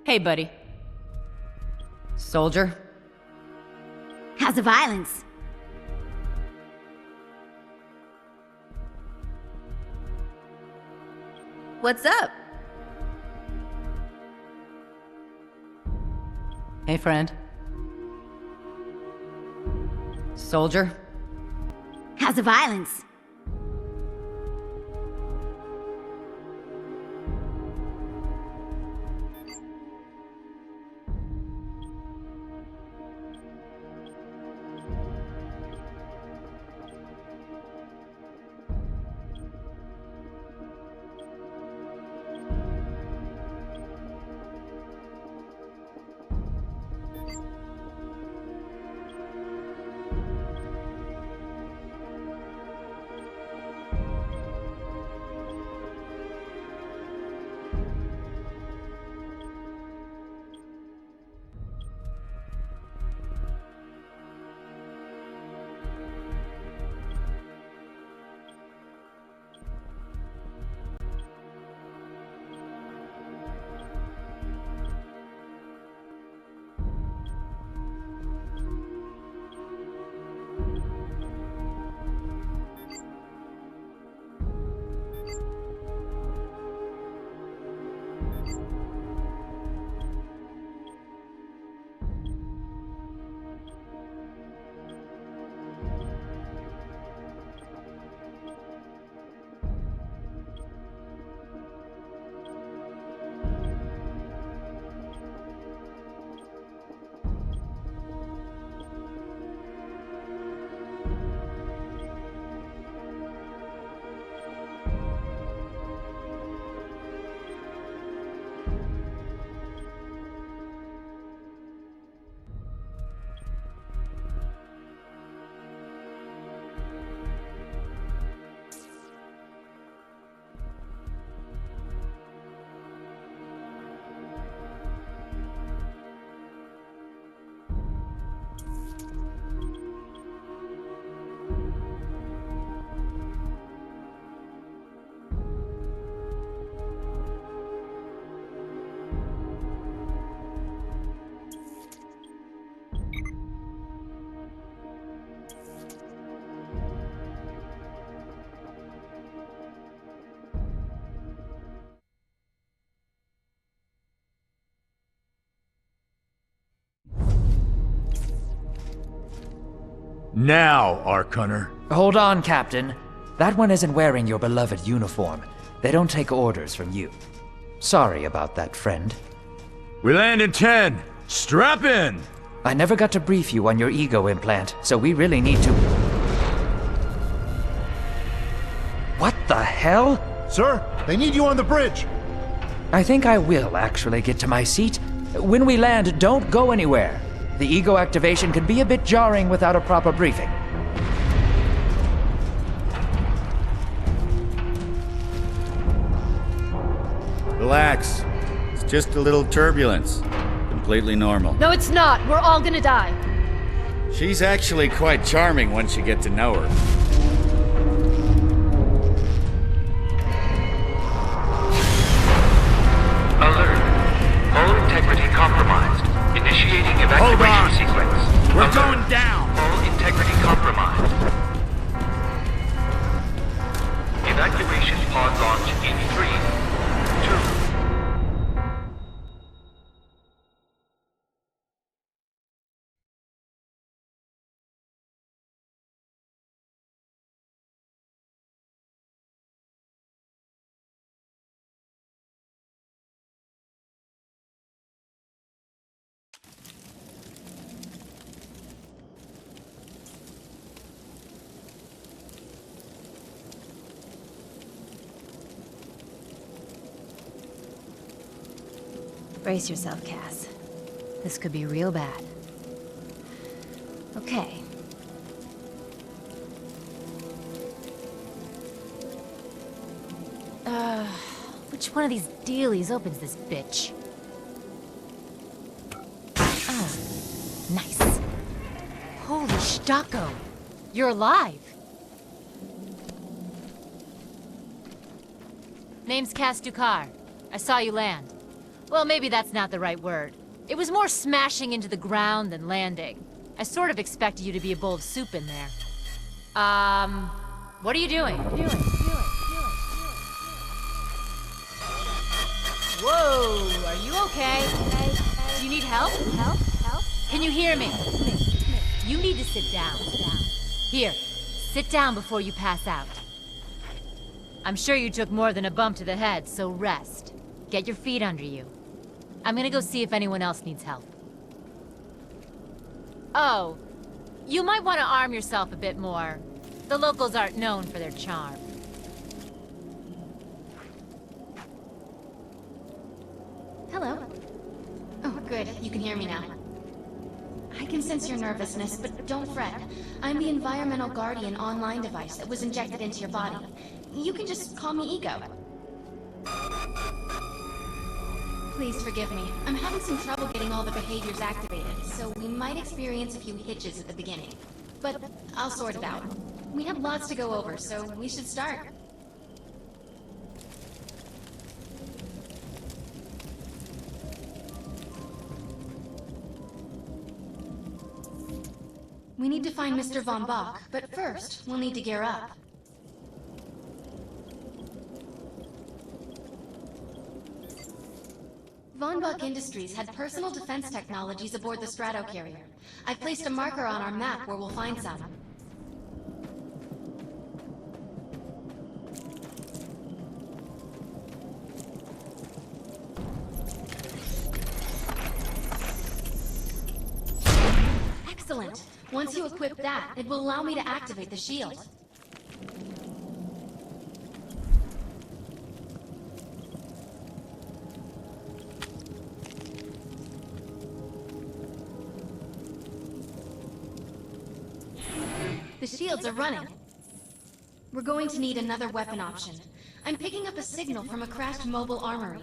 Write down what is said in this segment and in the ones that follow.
Hey, buddy. Soldier? How's the violence? What's up? Hey, friend. Soldier? How's the violence? Now, Arcunner. Hold on, Captain. That one isn't wearing your beloved uniform. They don't take orders from you. Sorry about that, friend. We land in 10. Strap in! I never got to brief you on your ego implant, so we really need to... What the hell? Sir, they need you on the bridge. I think I will actually get to my seat. When we land, don't go anywhere. The ego activation can be a bit jarring without a proper briefing. Relax. It's just a little turbulence. Completely normal. No, it's not. We're all gonna die. She's actually quite charming once you get to know her. Alert. Hull integrity compromised. Initiating evacuation sequence. We're Alert. going down! Hull integrity compromised. Evacuation pod launch in 3, 2... Brace yourself, Cass. This could be real bad. Okay. Which one of these dealies opens this bitch? Oh, nice. Holy Stocko! You're alive. Name's Cass Dukar. I saw you land. Well, maybe that's not the right word. It was more smashing into the ground than landing. I sort of expected you to be a bowl of soup in there. What are you doing? Whoa, are you okay? Do you need help? Can you hear me? You need to sit down. Here, sit down before you pass out. I'm sure you took more than a bump to the head, so rest. Get your feet under you. I'm gonna go see if anyone else needs help. Oh, you might want to arm yourself a bit more. The locals aren't known for their charm. Hello. Oh, good. You can hear me now. I can sense your nervousness, but don't fret. I'm the environmental guardian online device that was injected into your body. You can just call me Ego. Please forgive me. I'm having some trouble getting all the behaviors activated, so we might experience a few hitches at the beginning. But I'll sort it out. We have lots to go over, so we should start. We need to find Mr. Von Bach, but first, we'll need to gear up. Von Bach Industries had personal defense technologies aboard the Stratocarrier. I've placed a marker on our map where we'll find some. Excellent! Once you equip that, it will allow me to activate the shield. The shields are running. We're going to need another weapon option. I'm picking up a signal from a crashed mobile armory.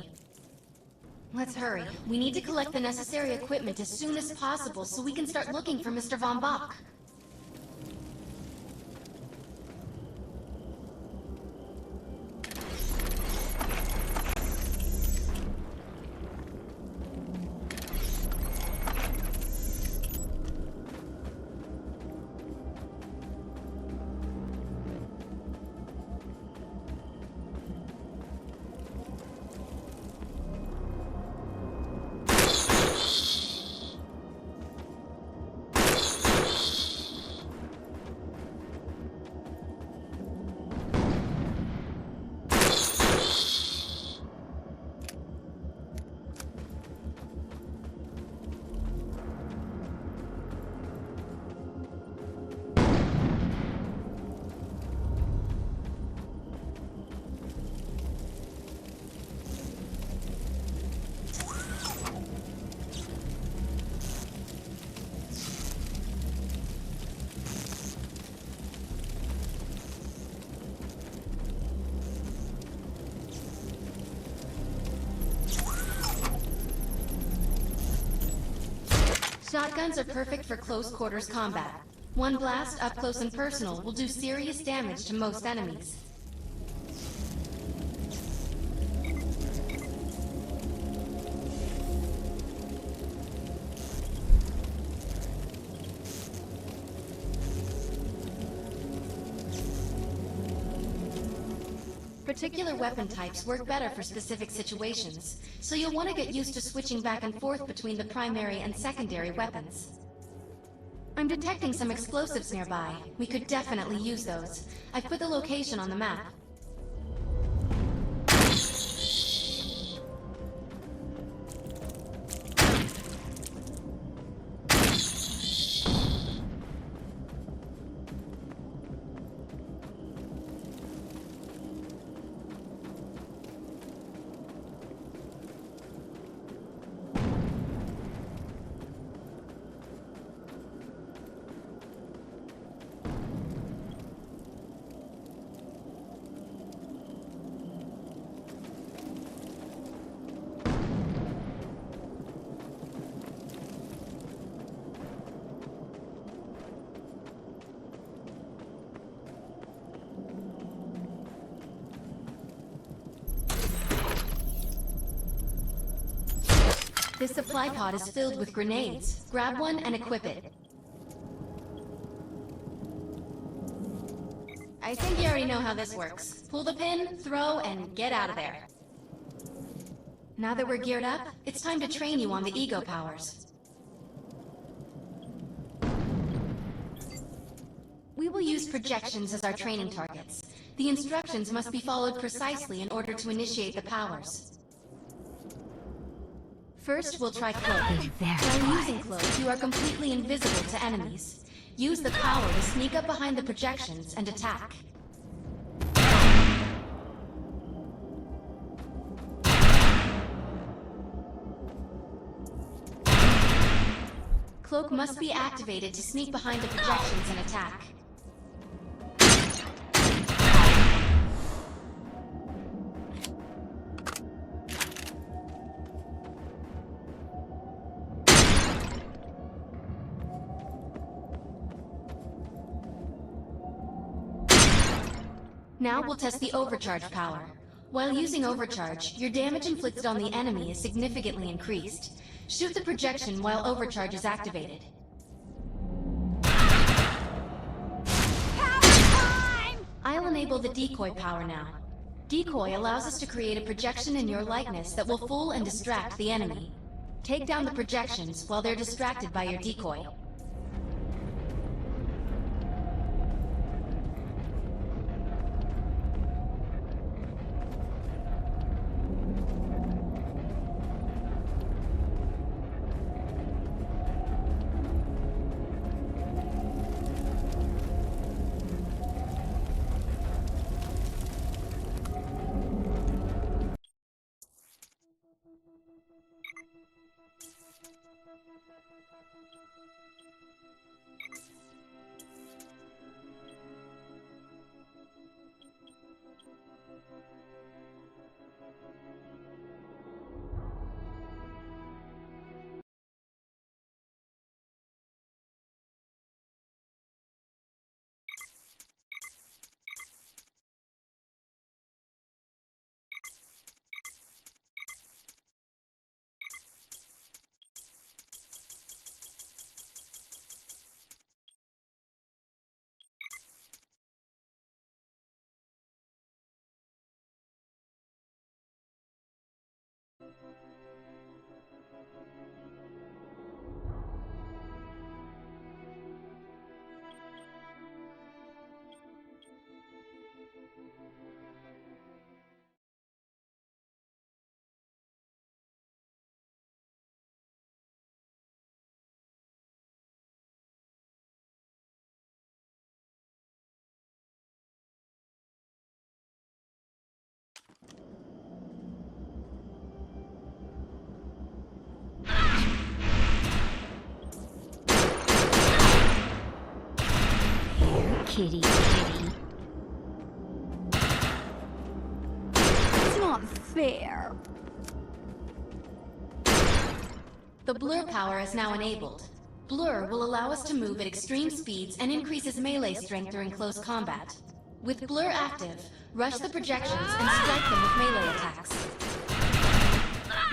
Let's hurry. We need to collect the necessary equipment as soon as possible so we can start looking for Mr. Von Bach. Shotguns are perfect for close quarters combat. One blast up close and personal will do serious damage to most enemies. Particular weapon types work better for specific situations, so you'll want to get used to switching back and forth between the primary and secondary weapons. I'm detecting some explosives nearby. We could definitely use those. I've put the location on the map. This supply pod is filled with grenades. Grab one and equip it. I think you already know how this works. Pull the pin, throw, and get out of there. Now that we're geared up, it's time to train you on the ego powers. We will use projections as our training targets. The instructions must be followed precisely in order to initiate the powers. First, we'll try Cloak. While using Cloak, you are completely invisible to enemies. Use the power to sneak up behind the projections and attack. Cloak must be activated to sneak behind the projections and attack. Now we'll test the overcharge power. While using overcharge, your damage inflicted on the enemy is significantly increased. Shoot the projection while overcharge is activated. I'll enable the decoy power now. Decoy allows us to create a projection in your likeness that will fool and distract the enemy. Take down the projections while they're distracted by your decoy. Kitty, kitty. It's not fair. The blur power is now enabled. Blur will allow us to move at extreme speeds and increases melee strength during close combat. With blur active, rush the projections and strike them with melee attacks.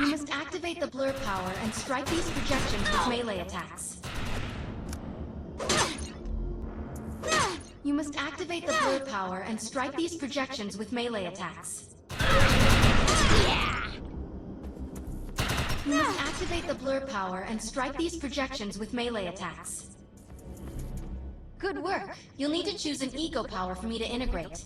You must activate the blur power and strike these projections with melee attacks. You must activate the blur power and strike these projections with melee attacks. You must activate the blur power and strike these projections with melee attacks. Good work! You'll need to choose an ego power for me to integrate.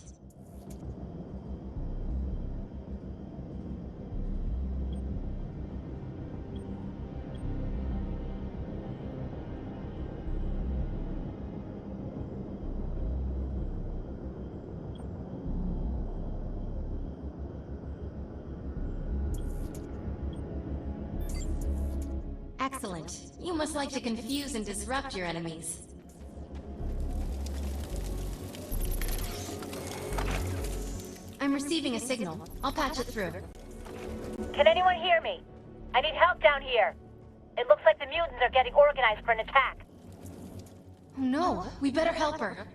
Excellent. You must like to confuse and disrupt your enemies. I'm receiving a signal. I'll patch it through. Can anyone hear me? I need help down here. It looks like the mutants are getting organized for an attack. Oh no, we better help her.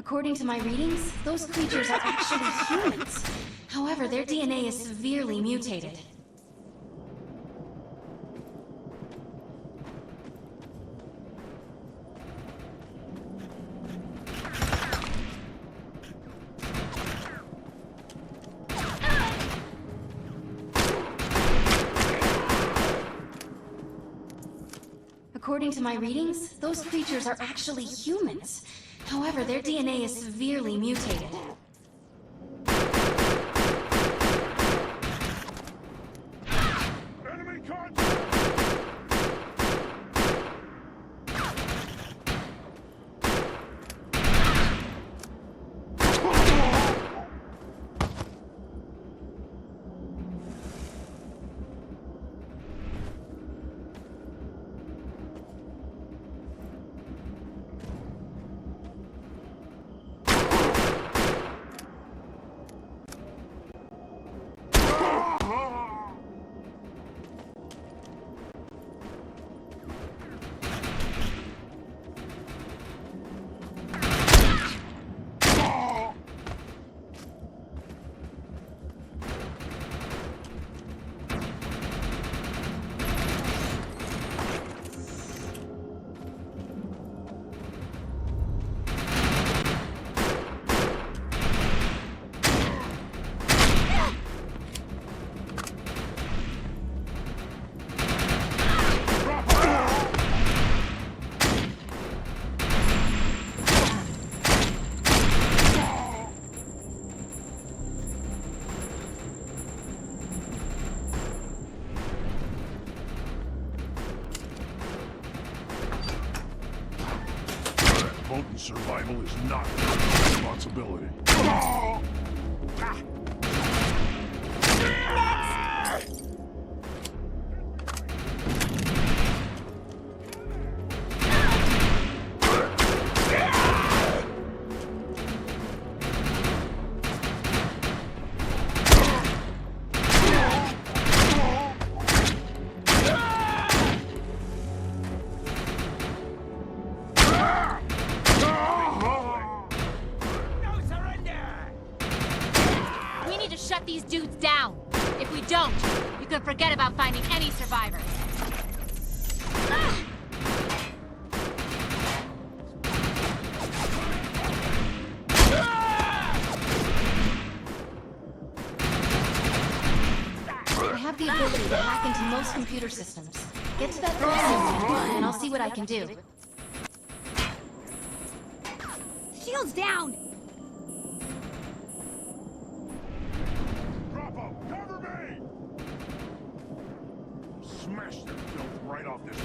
According to my readings, those creatures are actually humans. However, their DNA is severely mutated. According to my readings, those creatures are actually humans. However, their DNA is severely mutated. Enemy contact! Potent survival is not your responsibility. Shut these dudes down. If we don't, you can forget about finding any survivors. I have the ability to hack into most computer systems. Get to that person, and I'll see what I can do. Shields down! Cover me! Smash that filth right off this.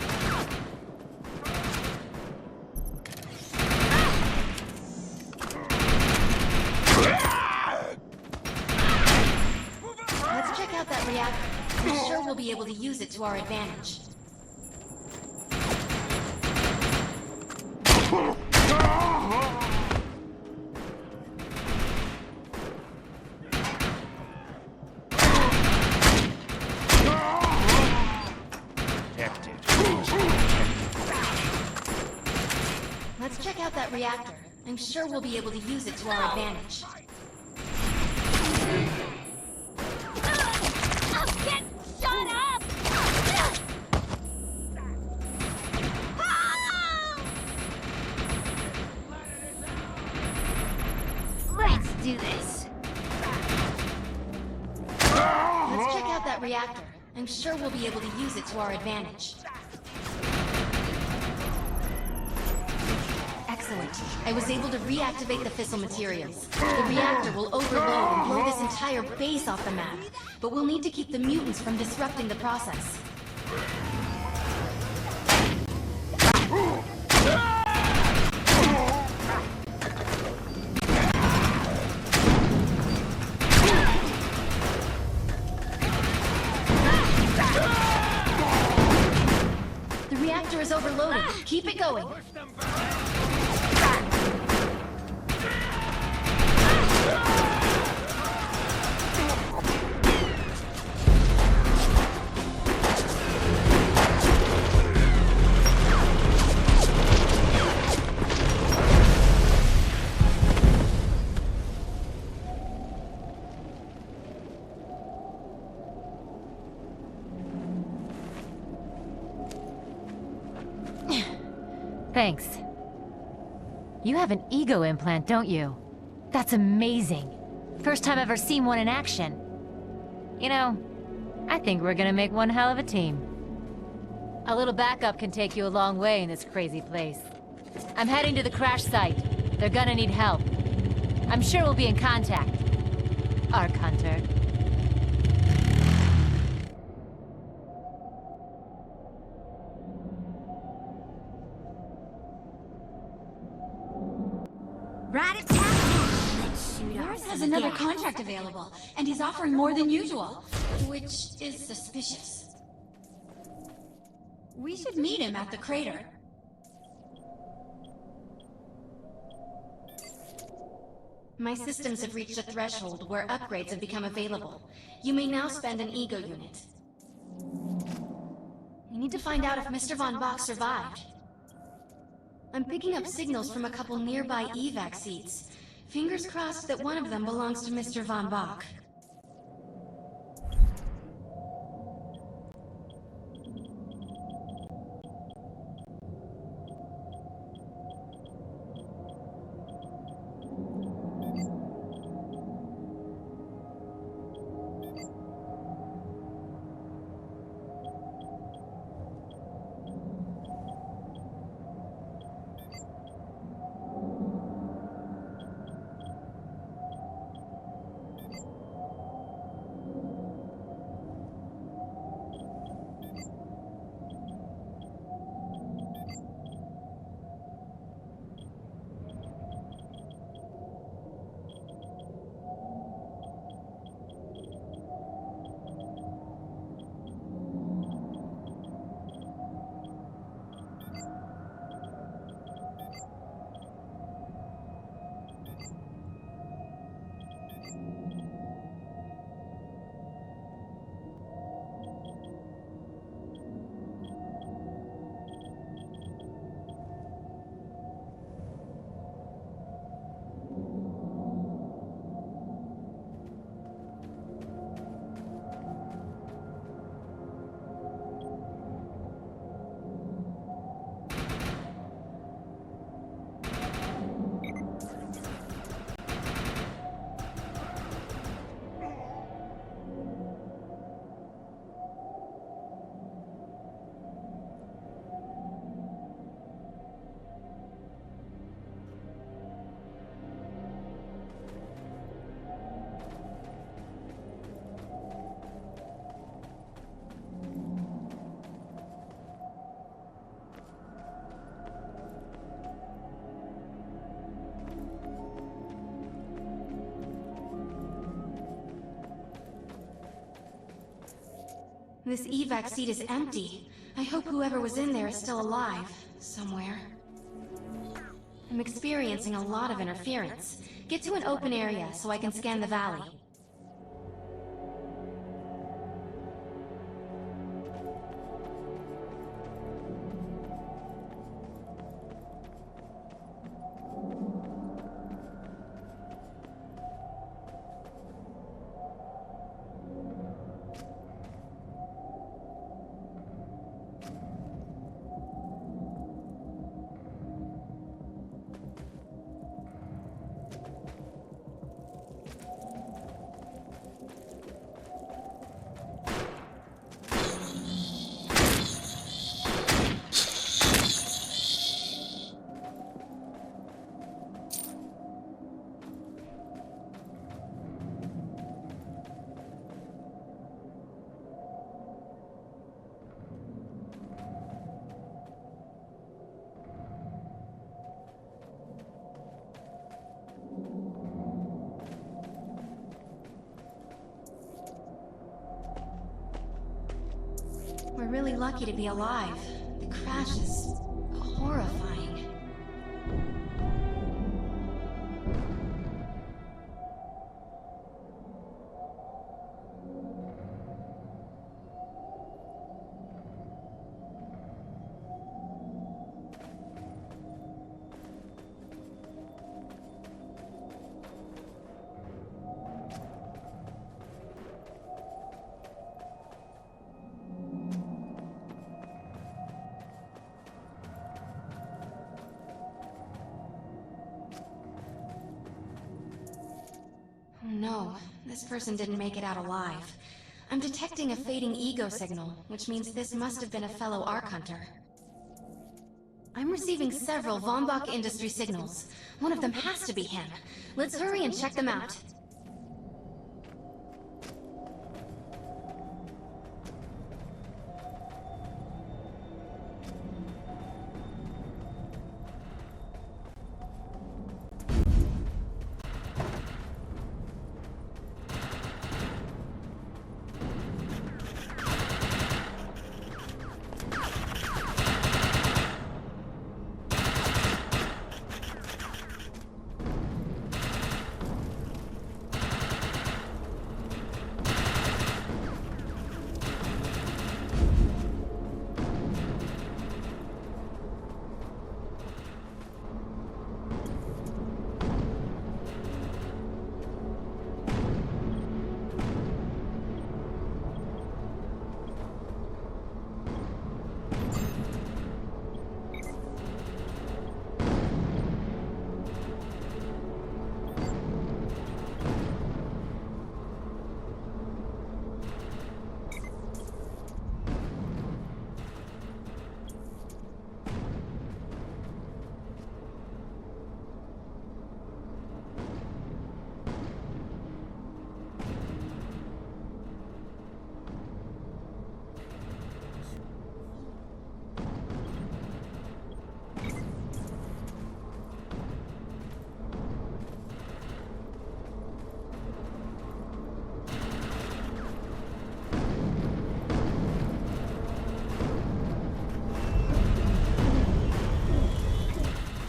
Let's check out that reactor. I'm sure we'll be able to use it to our advantage. Let's check out that reactor. I'm sure we'll be able to use it to our advantage. Shut up! Let's do this. Let's check out that reactor. I'm sure we'll be able to use it to our advantage. Excellent. I was able to reactivate the fissile materials. The reactor will overload and blow this entire base off the map, but we'll need to keep the mutants from disrupting the process. The reactor is overloaded. Keep it going. Thanks. You have an ego implant, don't you? That's amazing. First time I've ever seen one in action. You know, I think we're gonna make one hell of a team. A little backup can take you a long way in this crazy place. I'm heading to the crash site. They're gonna need help. I'm sure we'll be in contact. Arc Hunter. Rat attack! Let's shoot off. Lawrence has another contract available, and he's offering more than usual, which is suspicious. We should meet him at the crater. My systems have reached a threshold where upgrades have become available. You may now spend an ego unit. You need to find out if Mr. Von Bach survived. I'm picking up signals from a couple nearby evac seats. Fingers crossed that one of them belongs to Mr. Von Bach. This evac seat is empty. I hope whoever was in there is still alive, somewhere. I'm experiencing a lot of interference. Get to an open area so I can scan the valley. We're really lucky to be alive. The crash is horrifying. no. This person didn't make it out alive. I'm detecting a fading ego signal, which means this must have been a fellow Ark Hunter. I'm receiving several Von Bach Industry signals. One of them has to be him. Let's hurry and check them out.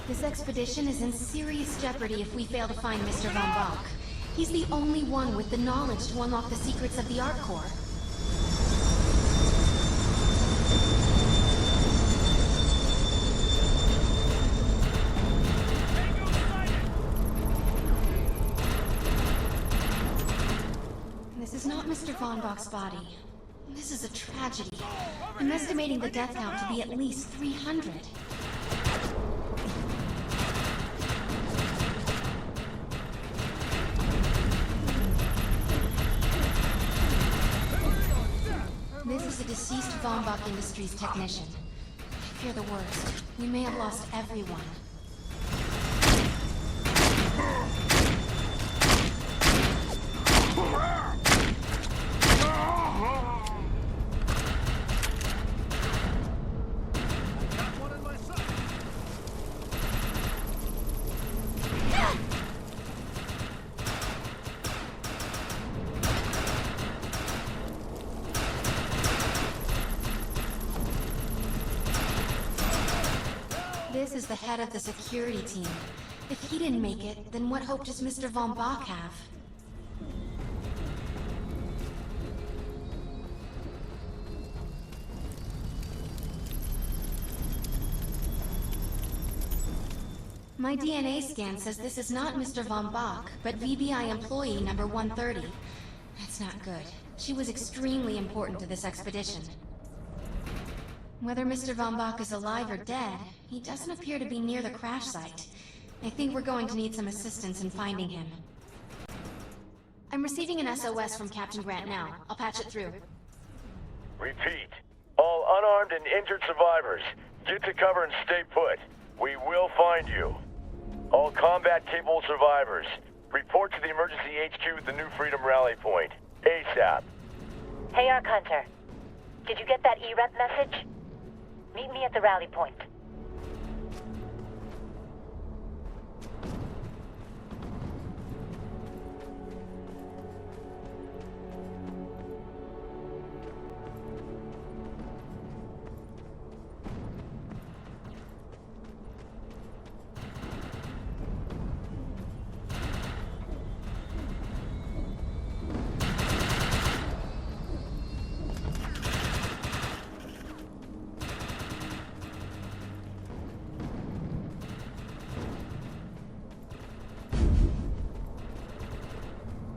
This expedition is in serious jeopardy if we fail to find Mr. Von Bach. He's the only one with the knowledge to unlock the secrets of the Ark Core. This is not Mr. Von Bach's body. This is a tragedy. I'm estimating the death count to be at least 300. This is a deceased Von Bach Industries technician. I fear the worst. We may have lost everyone. This is the head of the security team. If he didn't make it, then what hope does Mr. Von Bach have? My DNA scan says this is not Mr. Von Bach, but VBI employee number 130. That's not good. She was extremely important to this expedition. Whether Mr. Von Bach is alive or dead, he doesn't appear to be near the crash site. I think we're going to need some assistance in finding him. I'm receiving an SOS from Captain Grant now. I'll patch it through. Repeat. All unarmed and injured survivors, get to cover and stay put. We will find you. All combat-capable survivors, report to the emergency HQ at the New Freedom Rally Point. ASAP. Hey, Ark Hunter. Did you get that E-Rep message? Meet me at the rally point.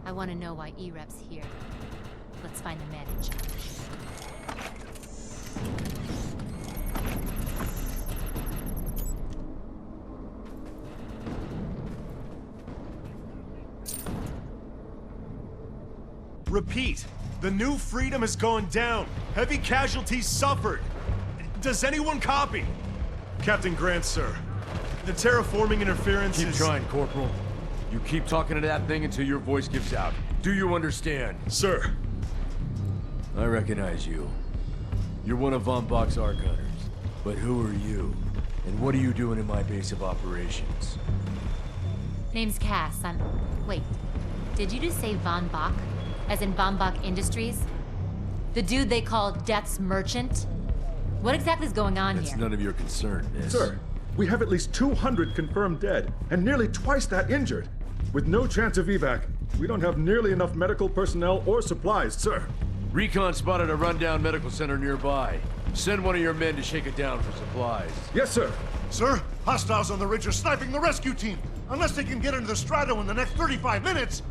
I want to know why E-Rep's here. Let's find the man in charge. Repeat. The New Freedom is going down. Heavy casualties suffered. Does anyone copy? Captain Grant, sir. The terraforming interference Keep is... trying, Corporal. You keep talking to that thing until your voice gives out. Do you understand? Sir. I recognize you. You're one of Von Bach's Arc Hunters. But who are you? And what are you doing in my base of operations? Name's Cass. Wait, did you just say Von Bach? As in Von Bach Industries? The dude they call Death's Merchant? What exactly is going on That's here? none of your concern, miss. Sir, we have at least 200 confirmed dead, and nearly twice that injured. With no chance of evac, we don't have nearly enough medical personnel or supplies, sir. Recon spotted a rundown medical center nearby. Send one of your men to shake it down for supplies. Yes, sir. Sir, hostiles on the ridge are sniping the rescue team. Unless they can get into the Strato in the next 35 minutes.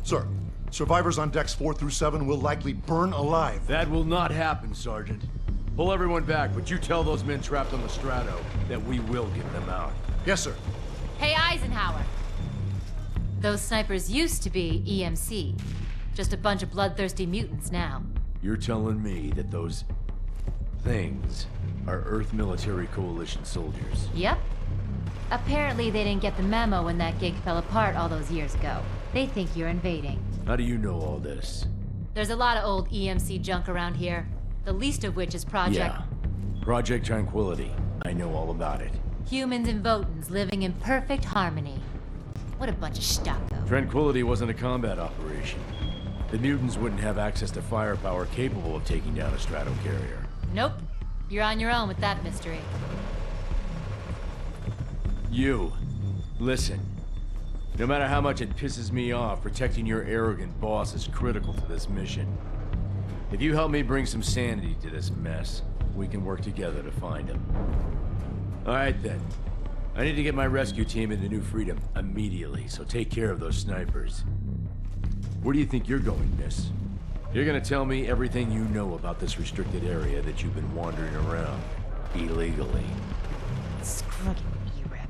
Sir, survivors on decks 4 through 7 will likely burn alive. That will not happen, Sergeant. Pull everyone back, but you tell those men trapped on the Strato that we will get them out. Yes, sir. Hey, Eisenhower! Those snipers used to be EMC. Just a bunch of bloodthirsty mutants now. You're telling me that those things are Earth Military Coalition soldiers? Yep. Apparently they didn't get the memo when that gig fell apart all those years ago. They think you're invading. How do you know all this? There's a lot of old EMC junk around here. The least of which is Project... Yeah. Project Tranquility. I know all about it. Humans and Votans living in perfect harmony. What a bunch of stucco. Tranquility wasn't a combat operation. The mutants wouldn't have access to firepower capable of taking down a strato carrier. Nope. You're on your own with that mystery. You. Listen. No matter how much it pisses me off, protecting your arrogant boss is critical to this mission. If you help me bring some sanity to this mess, we can work together to find him. Alright then. I need to get my rescue team into New Freedom immediately, so take care of those snipers. Where do you think you're going, miss? You're gonna tell me everything you know about this restricted area that you've been wandering around illegally. Screw you, E-Rep.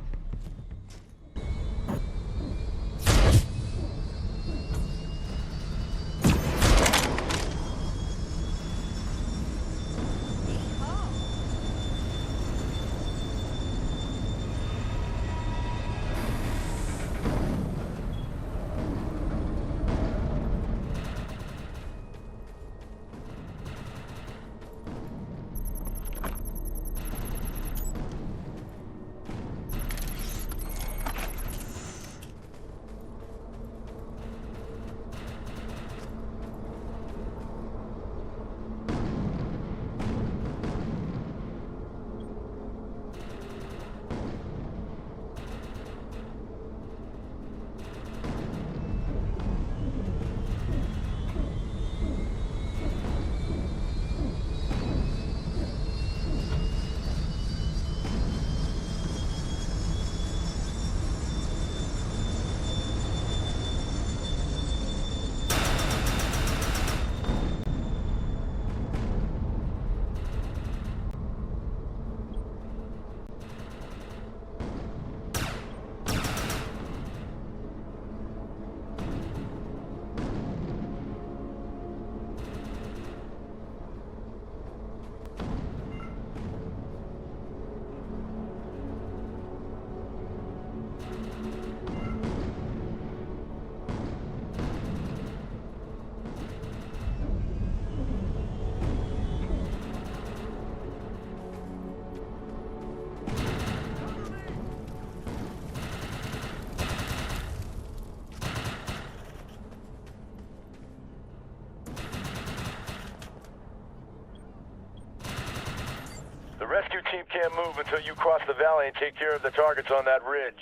The rescue team can't move until you cross the valley and take care of the targets on that ridge.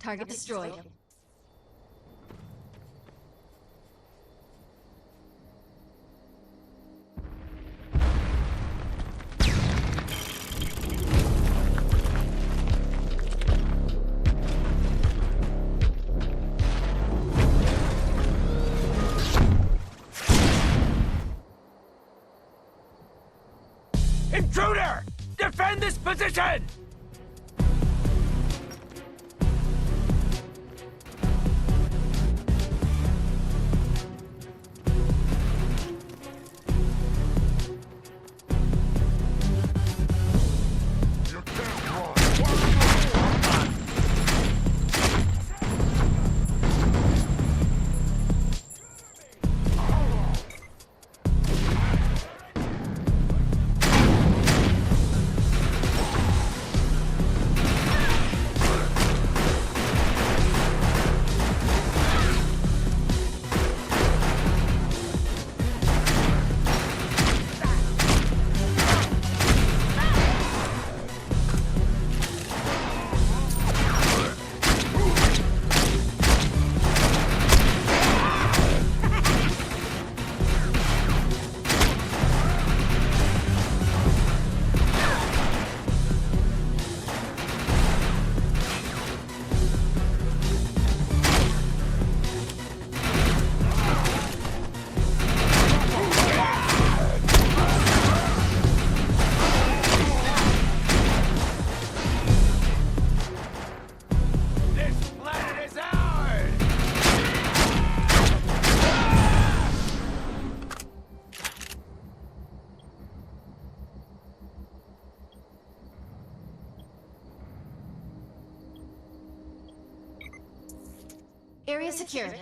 Target destroyed. Intruder! Defend this position! Area secured.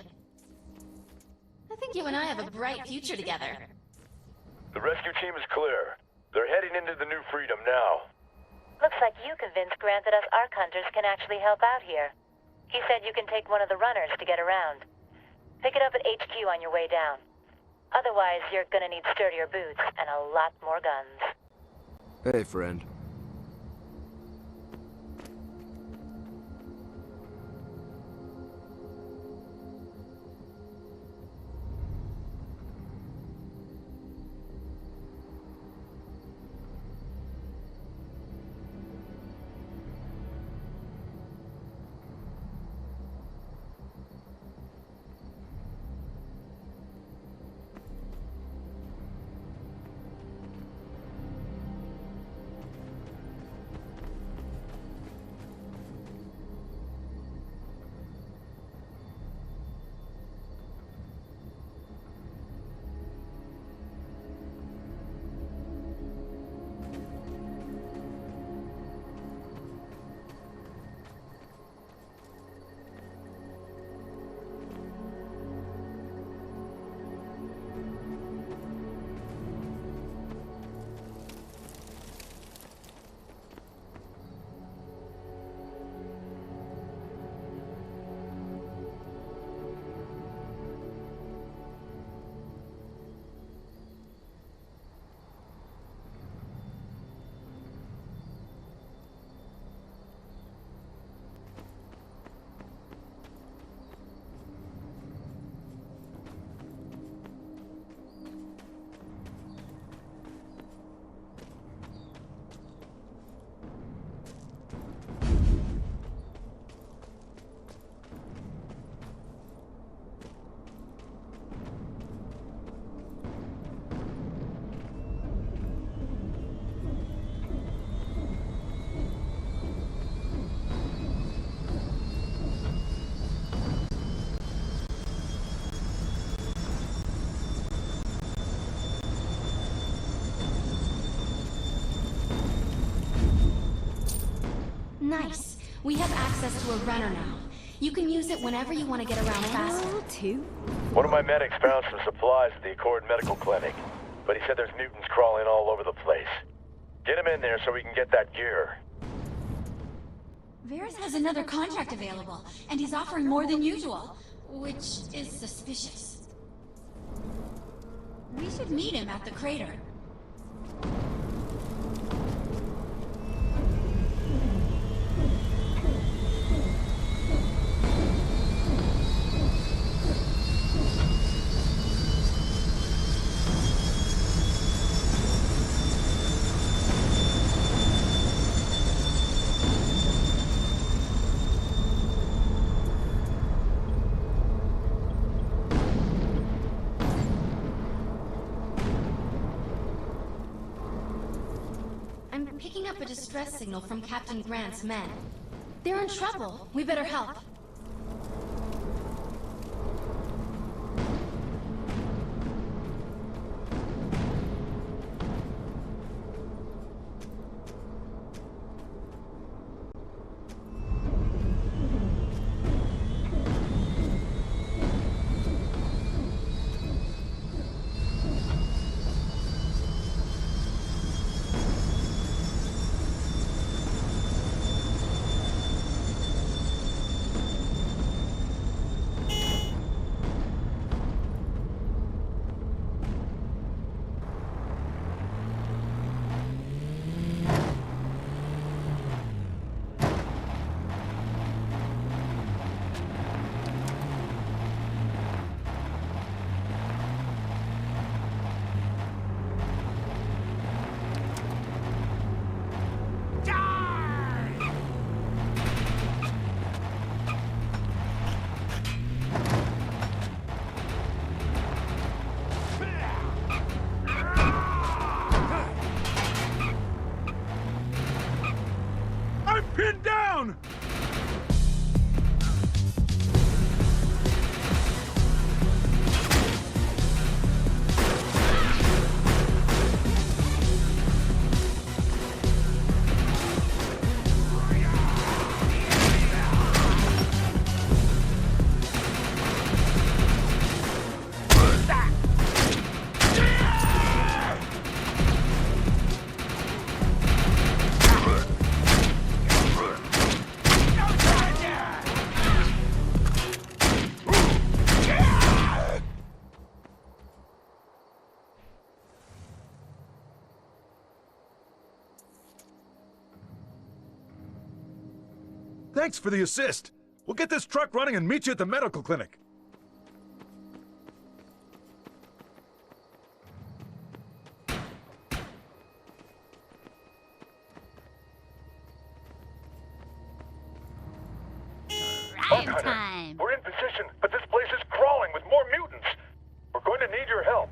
I think you and I have a bright future together. The rescue team is clear. They're heading into the New Freedom now. Looks like you convinced Grant that us Ark Hunters can actually help out here. He said you can take one of the runners to get around. Pick it up at HQ on your way down. Otherwise, you're gonna need sturdier boots and a lot more guns. Hey, friend. Nice. We have access to a runner now. You can use it whenever you want to get around faster. One of my medics found some supplies at the Accord Medical Clinic, but he said there's mutants crawling all over the place. Get him in there so we can get that gear. Varys has another contract available, and he's offering more than usual, which is suspicious. We should meet him at the crater. picking up a distress signal from Captain Grant's men. They're in trouble. We better help. I'm pinned down! Thanks for the assist. We'll get this truck running and meet you at the medical clinic. Buckhunter, time. we're in position, but this place is crawling with more mutants. We're going to need your help.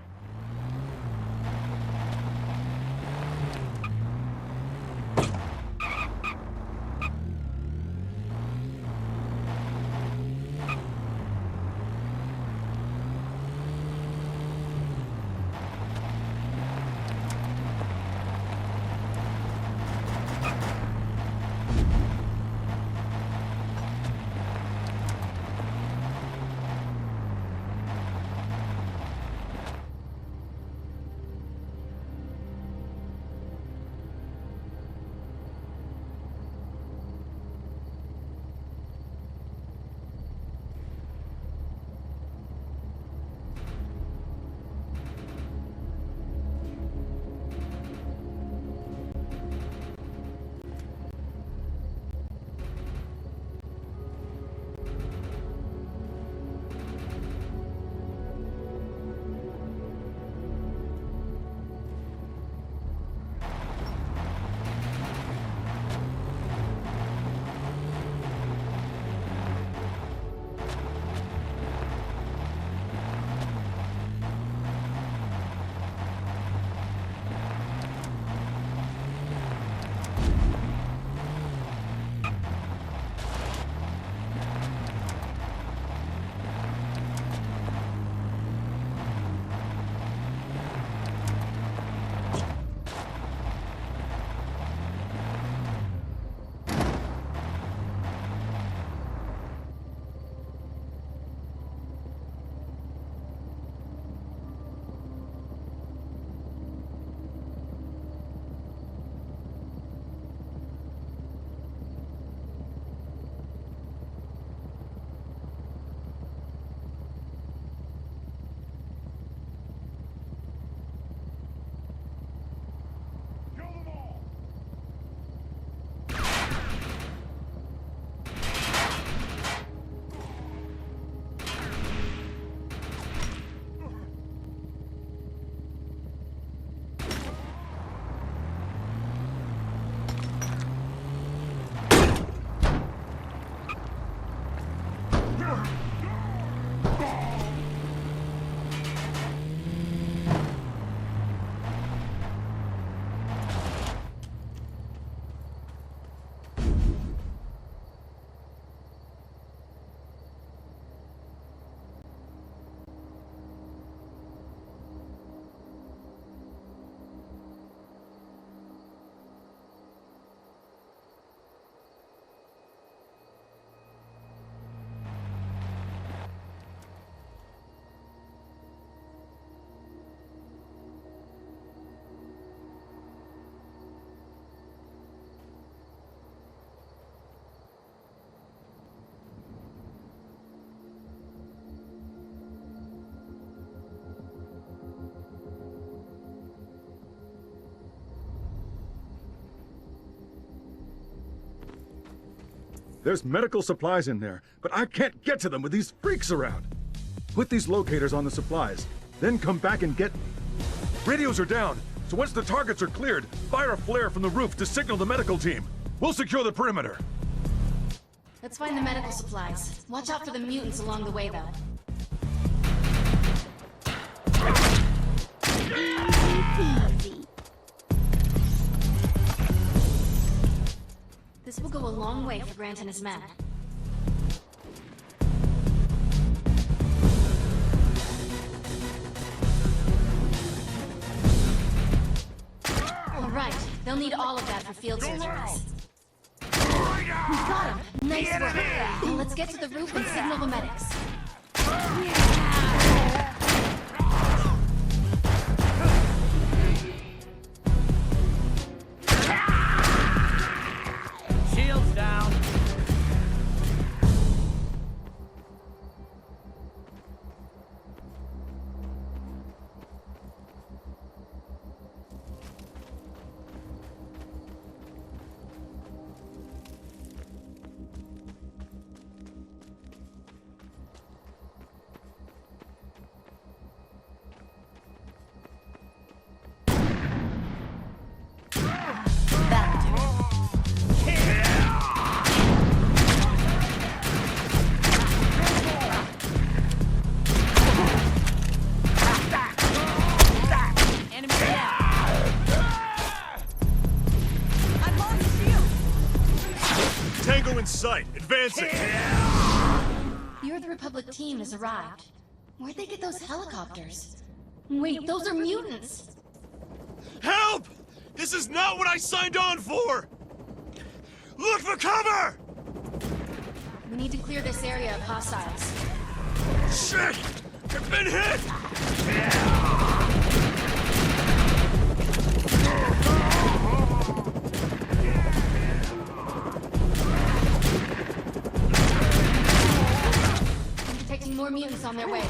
There's medical supplies in there, but I can't get to them with these freaks around. Put these locators on the supplies, then come back and get... Radios are down, so once the targets are cleared, fire a flare from the roof to signal the medical team. We'll secure the perimeter. Let's find the medical supplies. Watch out for the mutants along the way, though. Easy. This will go a long way for Grant and his men. All right, they'll need all of that for field surgeries. We got him! Nice work! Now let's get to the roof and signal the medics. Shields down. Tango in sight. Advancing. The Earth Republic team has arrived. Where'd they get those helicopters? Wait, those are mutants! Help! This is not what I signed on for! Look for cover! We need to clear this area of hostiles. Shit! I've been hit! I'm detecting more mutants on their way.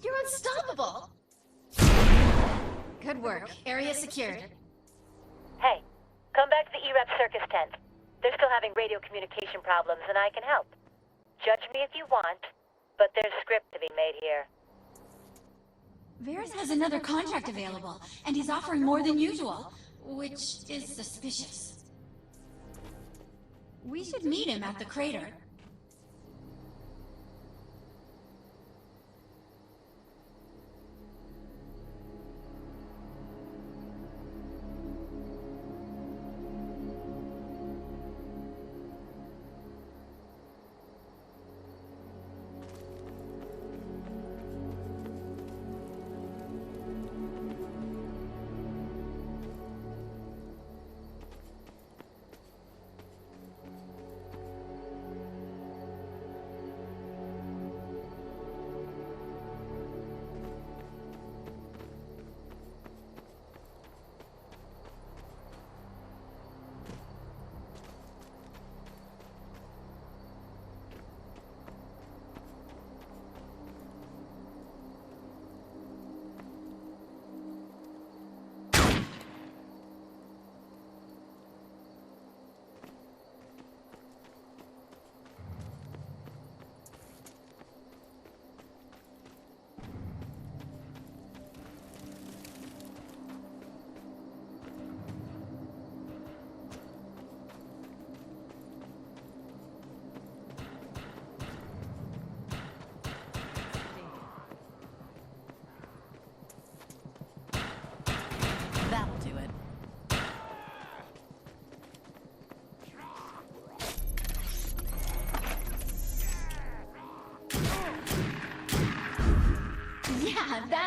You're unstoppable! Good work. Area secured. Hey, come back to the EREP circus tent. They're still having radio communication problems, and I can help. Judge me if you want, but there's script to be made here. Varys has another contract available, and he's offering more than usual, which is suspicious. We should meet him at the crater.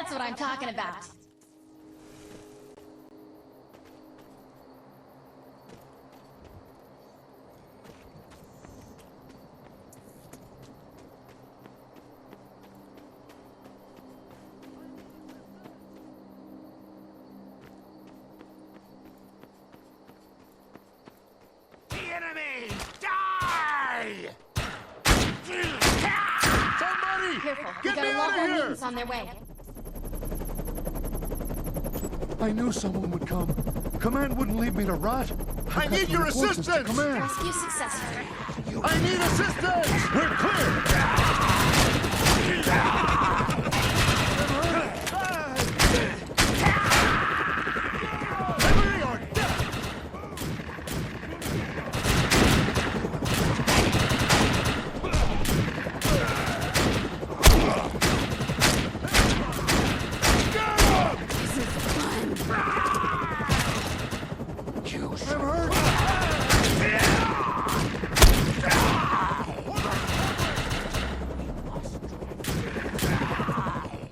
That's what I'm talking about. The enemy! Die! Somebody! Careful, we Get got me a lot out more of here! mutants on their way. I knew someone would come. Command wouldn't leave me to rot. I need your assistance! Command! Rescue successful. I need assistance! We're clear!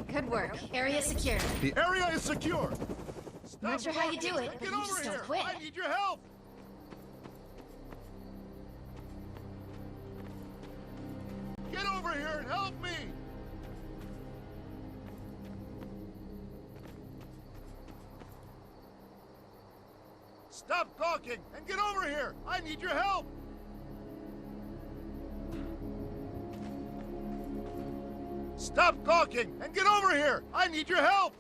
Good work. Area secure. The area is secure! Not sure how you do it, but Get you over just here! don't quit. I need your help! Get over here and help me! Stop talking and get over here! I need your help! Stop talking and get over here! I need your help!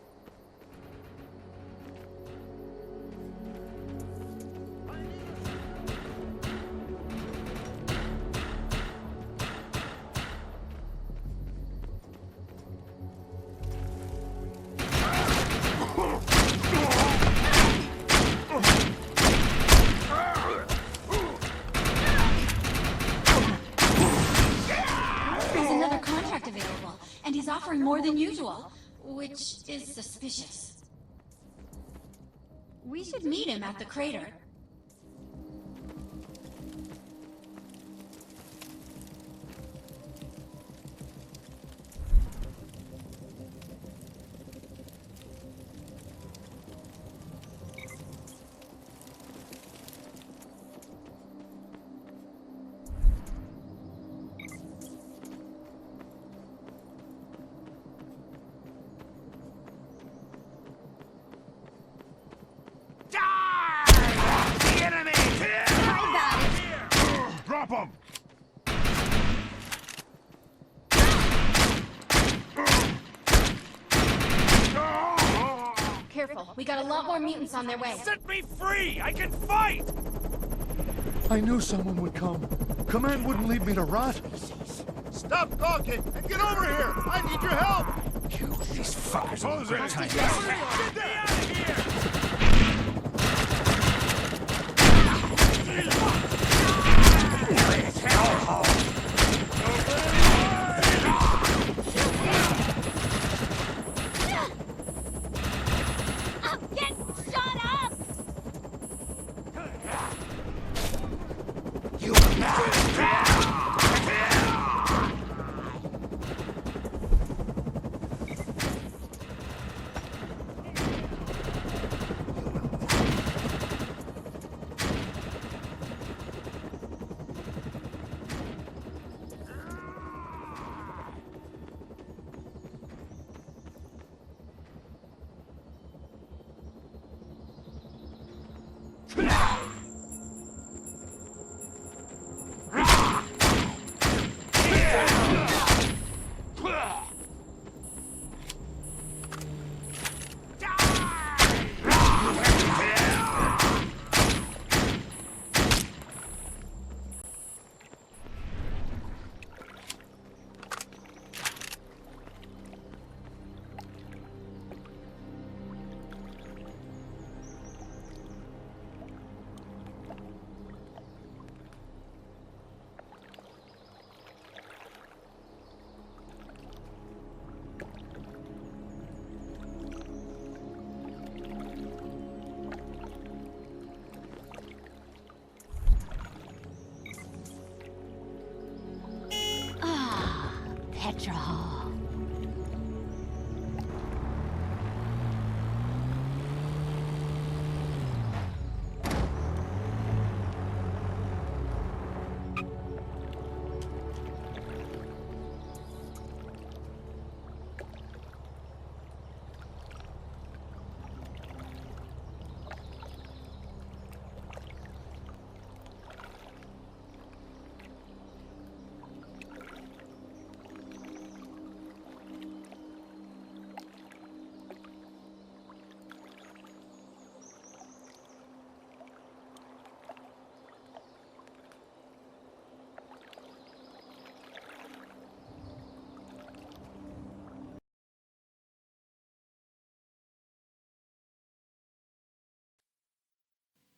There's another contract available, and he's offering more than usual, which is suspicious. We should meet him at the crater. The enemy! Drop him! Careful, we got a lot more mutants on their way. Set me free! I can fight! I knew someone would come. Command wouldn't leave me to rot. Stop talking and get over here! I need your help! You, these fuckers! Hostage Get me out of here! Get shot up!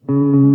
you.